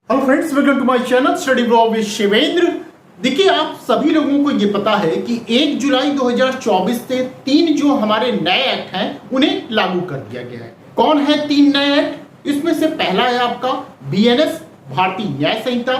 Hello friends, welcome to my channel study blog with Shivendra. देखिए, आप सभी लोगों को ये पता है कि 1 जुलाई 2024 से 3 जो हमारे नए एक्ट हैं उन्हें लागू कर दिया गया है। कौन है 3 नए एक्ट? इसमें से पहला है आपका बीएनएस भारतीय न्याय संहिता,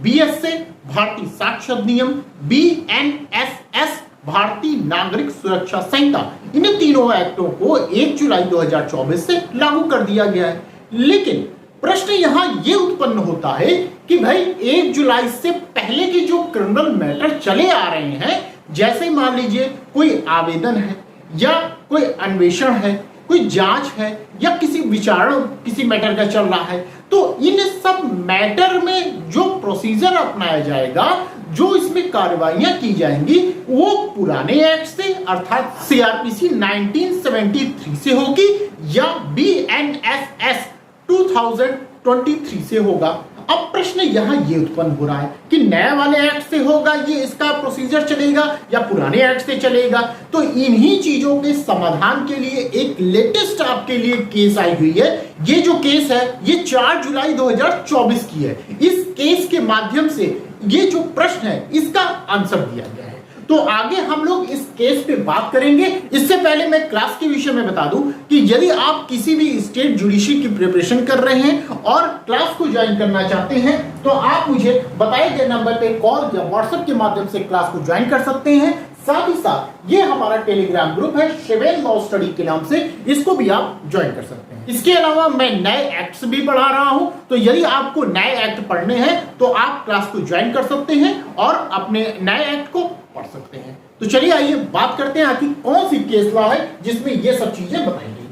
बीएसए भारतीय साक्ष्य अधिनियम, बीएनएसएस भारतीय नागरिक सुरक्षा संहिता। इन तीनों एक्टों को 1 जुलाई 2024 से लागू कर दिया गया है। लेकिन प्रश्न यहां यह उत्पन्न होता है कि भाई 1 जुलाई से पहले के जो क्रिमिनल मैटर चले आ रहे हैं, जैसे मान लीजिए कोई आवेदन है या कोई अन्वेषण है, कोई जांच है या किसी विचारण किसी मैटर का चल रहा है, तो इन सब मैटर में जो प्रोसीजर अपनाया जाएगा, जो इसमें कार्रवाइयां की जाएंगी, वो पुराने एक्ट से अर्थात सीआरपीसी 1973 से होगी या बीएनएसएस 2023 से होगा। अब प्रश्न यहां ये उत्पन्न हो रहा है कि नए वाले एक्ट से होगा, ये इसका प्रोसीजर चलेगा या पुराने एक्ट से चलेगा। तो इन्हीं चीजों के समाधान के लिए एक लेटेस्ट आपके लिए केस आई हुई है। ये जो केस है ये 4 जुलाई 2024 की है। इस केस के माध्यम से ये जो प्रश्न है इसका आंसर दिया गया है। तो आगे हम लोग इस केस पे बात करेंगे। इससे पहले मैं क्लास के विषय में बता दूं कि यदि आप किसी भी स्टेट जुडिशरी की प्रिपरेशन कर रहे हैं और क्लास को ज्वाइन करना चाहते हैं, तो आप मुझे बताए गए नंबर पे कॉल या व्हाट्सएप के माध्यम से क्लास को ज्वाइन कर सकते हैं। साथ ही साथ ये हमारा टेलीग्राम ग्रुप है शिवेंद्र लॉ स्टडी के नाम से, इसको भी आप ज्वाइन कर सकते हैं। इसके अलावा मैं नए एक्ट्स भी पढ़ा रहा हूं, तो यदि आपको नए एक्ट पढ़ने हैं तो आप क्लास को ज्वाइन कर सकते हैं और अपने नए एक्ट को पढ़ सकते हैं। तो चलिए आइए बात करते हैं आखिर कौन सी केस लॉ है जिसमें ये सब चीजें बताई गई।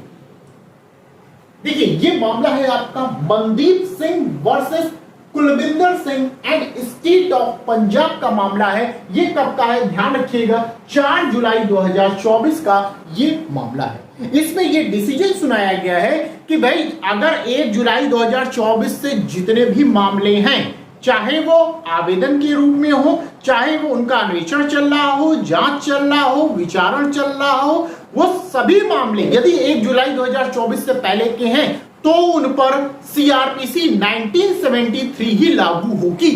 देखिए, ये मामला है आपका Mandeep Singh versus Kulwinder Singh and state of Punjab का मामला है। ये कब का है ध्यान रखिएगा, 4 जुलाई 2024 का ये मामला है। इसमें ये डिसीजन सुनाया गया है कि भाई अगर 1 जुलाई 2024 से जितने भी मामले हैं, चाहे वो आवेदन के रूप में हो, चाहे वो उनका अन्वेषण चल रहा हो, जांच चल रहा हो, विचारण चल रहा हो, वो सभी मामले यदि 1 जुलाई 2024 से पहले के हैं तो उन पर सीआरपीसी 1973 ही लागू होगी।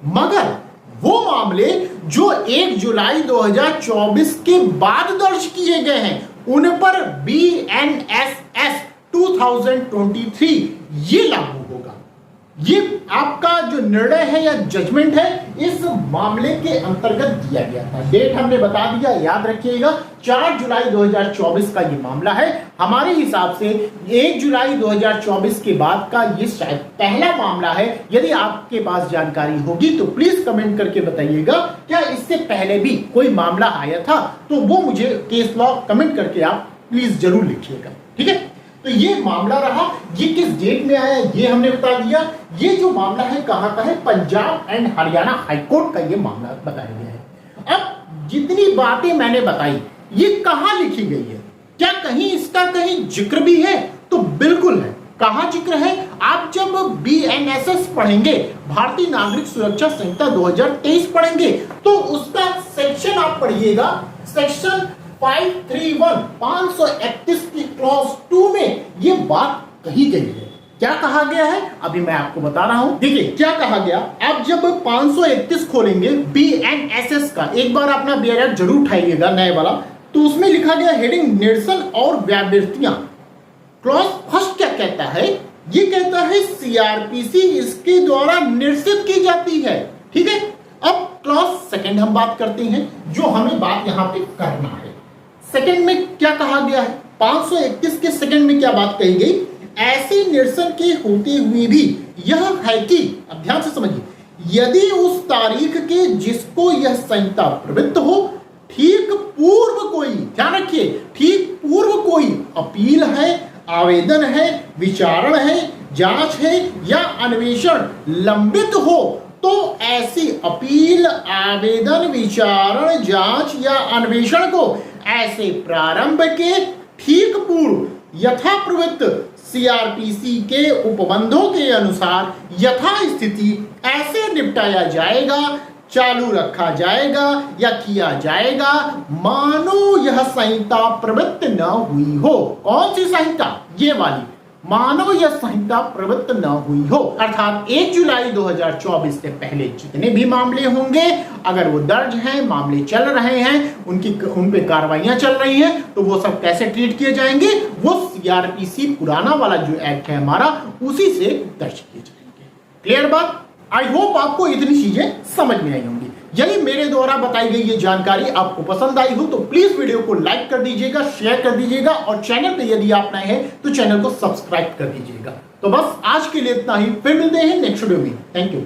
मगर वो मामले जो 1 जुलाई 2024 के बाद दर्ज किए गए हैं, उन पर बीएनएसएस 2023 ये लागू होगा। ये आपका जो निर्णय है या जजमेंट है इस मामले के अंतर्गत दिया गया था। डेट हमने बता दिया, याद रखिएगा 4 जुलाई 2024 का ये मामला है। हमारे हिसाब से 1 जुलाई 2024 के बाद का ये शायद पहला मामला है। यदि आपके पास जानकारी होगी तो प्लीज कमेंट करके बताइएगा, क्या इससे पहले भी कोई मामला आया था? तो वो मुझे केस लॉ कमेंट करके आप प्लीज जरूर लिखिएगा, ठीक है। तो ये मामला रहा, ये किस डेट में आया ये हमने बता दिया। ये जो मामला है कहां का है, पंजाब एंड हरियाणा हाईकोर्ट का ये मामला बताया गया है। अब जितनी बातें मैंने बताई ये कहां लिखी गई है, क्या कहीं इसका कहीं जिक्र भी है? तो बिल्कुल है। कहां जिक्र है? आप जब बीएनएसएस पढ़ेंगे, भारतीय नागरिक सुरक्षा संहिता 2023 पढ़ेंगे, तो उसका सेक्शन आप पढ़िएगा, सेक्शन 531 की क्लॉज 2 में ये बात कही गई है। क्या कहा गया है अभी मैं आपको बता रहा हूं। देखिए क्या कहा गया। आप जब 531 खोलेंगे बीएनएसएस का, एक बार अपना बीएनएस जरूर उठाइएगा नए वाला, तो उसमें लिखा गया हेडिंग निरसन और व्यावृत्तियां। क्लॉज फर्स्ट क्या कहता है? ये कहता है सीआरपीसी इसके द्वारा निरसित की जाती है, ठीक है। अब क्लॉज सेकंड हम बात करते हैं, जो हमें बात यहां पे करना है। सेकंड में क्या कहा गया है? 531 के सेकंड में क्या बात कही गई? ऐसे निरसन के होते हुए भी यह है कि, अब ध्यान से समझिए, यदि उस तारीख के जिसको यह संहिता प्रवृत्त हो ठीक पूर्व कोई, ध्यान रखिए, ठीक पूर्व कोई अपील है, आवेदन है, विचारण है, जांच है या अन्वेषण लंबित हो, तो ऐसी अपील, आवेदन, विचारण, जांच या अन्वेषण को ऐसे प्रारंभ के ठीक पूर्व यथाप्रवृत्त सीआरपीसी के उपबंधों के अनुसार यथास्थिति ऐसे निपटाया जाएगा, चालू रखा जाएगा या किया जाएगा मानो यह संहिता प्रवृत्त न हुई हो। कौन सी संहिता? ये वाली मानव या संहिता प्रवृत्त न हुई हो, अर्थात 1 जुलाई 2024 से पहले जितने भी मामले होंगे, अगर वो दर्ज हैं, मामले चल रहे हैं, उन पे कार्रवाइयां चल रही हैं, तो वो सब कैसे ट्रीट किए जाएंगे? वो सीआरपीसी पुराना वाला जो एक्ट है हमारा, उसी से दर्ज किए जाएंगे। क्लियर बात? आई होप आपको इतनी चीजें समझ में आई होंगी। यदि मेरे द्वारा बताई गई ये जानकारी आपको पसंद आई हो तो प्लीज वीडियो को लाइक कर दीजिएगा, शेयर कर दीजिएगा और चैनल पे यदि आप नए हैं तो चैनल को सब्सक्राइब कर दीजिएगा। तो बस आज के लिए इतना ही, फिर मिलते हैं नेक्स्ट वीडियो में। Thank you.